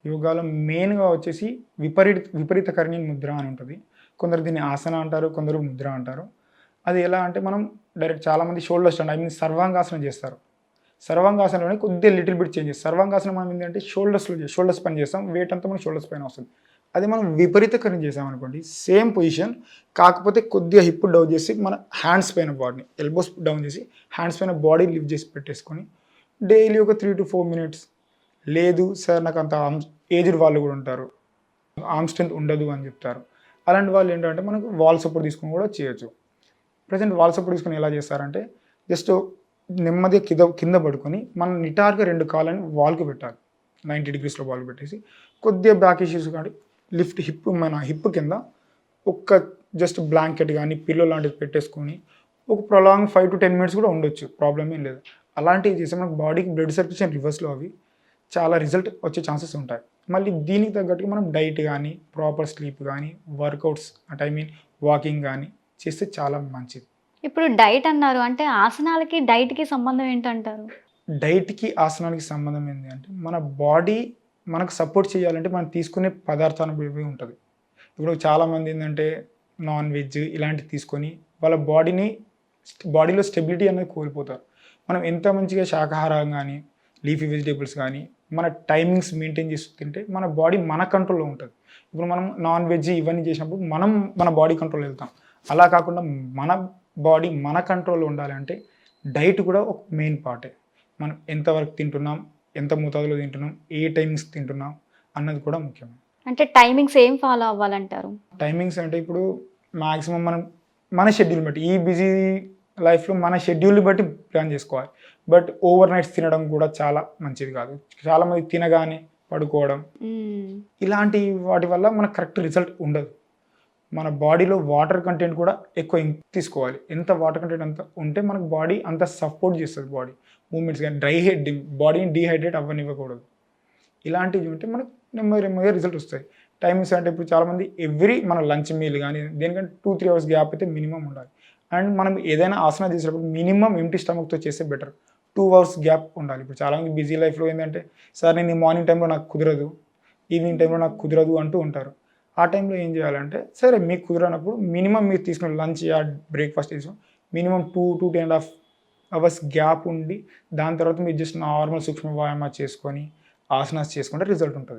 యోగాలో మెయిన్‌గా వచ్చేసి విపరీత కర్ణి ముద్ర అని ఉంటది. కొందరు దీన్ని ఆసన అంటారు. కొందరు ముద్ర అంటారు. అది ఎలా అంటే మనం డైరెక్ట్ చాలామంది షోల్డర్ స్టాండ్ సర్వాంగాసనం చేస్తారు. సర్వాంగాసనంలోనే కొద్దిగా లిటిల్ బిట్ చేంజెస్. సర్వాంగాసనం మనం ఏంటంటే షోల్డర్స్ పైన చేస్తాం. వెయిట్ అంతా మన షోల్డర్స్ పైన వస్తుంది. అదే మనం విపరీత కర్ణి చేసామనుకోండి సేమ్ పొజిషన్ కాకపోతే కొద్దిగా హిప్ డౌన్ చేసి మన హ్యాండ్స్ పైన బాడీని ఎల్బోస్ డౌన్ చేసి హ్యాండ్స్ పైన బాడీ లిఫ్ట్ చేసి పెట్టేసుకొని డైలీ ఒక 3-4 మినిట్స్ లేదు సార్ నాకు అంత ఏజ్డ్ వాళ్ళు కూడా ఉంటారు. ఆర్మ్ స్ట్రెంత్ ఉండదు అని చెప్తారు. అలాంటి వాళ్ళు ఏంటంటే మనకు వాల్ సపోర్ట్ తీసుకొని కూడా చేయొచ్చు. ప్రెజెంట్ వాల్ సపోర్ట్ తీసుకొని ఎలా చేస్తారంటే జస్ట్ నెమ్మదిగా కింద పడుకొని మనం నిటారుగా 2 కాళ్ళని వాల్‌కి పెట్టాలి. 90 డిగ్రీస్‌లో వాల్‌కి పెట్టేసి కొద్దిగా బ్యాక్ ఇష్యూస్ కానీ మన హిప్ కింద ఒక్క జస్ట్ బ్లాంకెట్ గానీ, పిల్లో లాంటిది పెట్టేసుకొని ఒక ప్రొలాంగ్ 5-10 మినిట్స్ కూడా ఉండొచ్చు. ప్రాబ్లమ్ ఏం లేదు. అలాంటివి చేస్తే మనకు బాడీకి బ్లడ్ సర్క్యులేషన్ రివర్స్‌లో అవి చాలా రిజల్ట్ వచ్చే ఛాన్సెస్ ఉంటాయి. మళ్ళీ దీనికి తగ్గట్టుగా మనం డైట్ గానీ, ప్రాపర్ స్లీప్ గానీ, వర్కౌట్స్ అంటే వాకింగ్ గానీ చేస్తే చాలా మంచిది. ఇప్పుడు డైట్ అన్నారు. అంటే ఆసనాలకి, డైట్‌కి సంబంధం ఏంటంటారు? డైట్‌కి, ఆసనాలకి సంబంధం ఏంది అంటే మన బాడీ మనకు సపోర్ట్ చేయాలంటే మనం తీసుకునే పదార్థాన్ని బట్టి ఉంటది. ఇప్పుడు చాలామంది ఏందంటే నాన్ వెజ్ ఇలాంటివి తీసుకొని వాళ్ళ బాడీలో స్టెబిలిటీ అనేది కోల్పోతారు. మనం ఎంత మంచిగా శాకాహారం గానీ, లీఫీ వెజిటబుల్స్ గానీ, మన టైమింగ్స్ మెయింటైన్ చేస్తూ తింటే మన బాడీ మన కంట్రోల్‌లో ఉంటది. ఇప్పుడు మనం నాన్ వెజ్ ఇవన్నీ చేసినప్పుడు మనం మన బాడీ కంట్రోల్‌లో వెళ్తాం. అలా కాకుండా మన బాడీ మన కంట్రోల్‌లో ఉండాలంటే డైట్ కూడా ఒక మెయిన్ పార్టే. మనం ఎంతవరకు తింటున్నాం, ఎంత మోతాదులో తింటున్నాం, ఏ టైమింగ్స్‌కి తింటున్నాం అన్నది కూడా ముఖ్యం. అంటే టైమింగ్స్ ఏం ఫాలో అవ్వాలంటారు? టైమింగ్స్ అంటే ఇప్పుడు మాక్సిమం మనం మన షెడ్యూల్ బట్టి ఈ బిజీ లైఫ్‌లో మన షెడ్యూల్‌ని బట్టి ప్లాన్ చేసుకోవాలి. బట్ ఓవర్ నైట్స్ తినడం కూడా చాలా మంచిది కాదు. చాలామంది తినగానే పడుకోవడం ఇలాంటి వాటి వల్ల మనకు కరెక్ట్ రిజల్ట్ ఉండదు. మన బాడీలో వాటర్ కంటెంట్ కూడా ఎక్కువ తీసుకోవాలి. ఎంత వాటర్ కంటెంట్ అంత ఉంటే మనకు బాడీ అంత సపోర్ట్ చేస్తుంది. బాడీ మూవ్‌మెంట్స్ కానీ బాడీని డీహైడ్రేట్ అవ్వనివ్వకూడదు. ఇలాంటివి ఉంటే మనకు నెమ్మదిగా రిజల్ట్ వస్తాయి. టైమింగ్స్ అంటే ఇప్పుడు చాలామంది మన లంచ్ మీల్ కానీ దేనికంటే 2-3 అవర్స్ గ్యాప్ అయితే మినిమం ఉండాలి. అండ్ మనం ఏదైనా ఆసన చేసేటప్పుడు మినిమం ఎంప్టీ స్టమక్‌తో చేస్తే బెటర్. 2 అవర్స్ గ్యాప్ ఉండాలి. ఇప్పుడు చాలామంది బిజీ లైఫ్‌లో ఏంటంటే సార్ నేను మార్నింగ్ టైంలో నాకు కుదరదు, ఈవినింగ్ టైంలో నాకు కుదరదు అంటూ ఉంటారు. ఆ టైంలో ఏం చేయాలంటే సరే మీకు కుదరనప్పుడు మినిమం మీరు తీసుకున్న lunch breakfast minimum 2-2.5 hours gap ఉండి దాని తర్వాత మీరు జస్ట్ నార్మల్ సూక్ష్మ వ్యాయామం చేసుకొని ఆసనాస్ చేసుకుంటే రిజల్ట్ ఉంటుంది.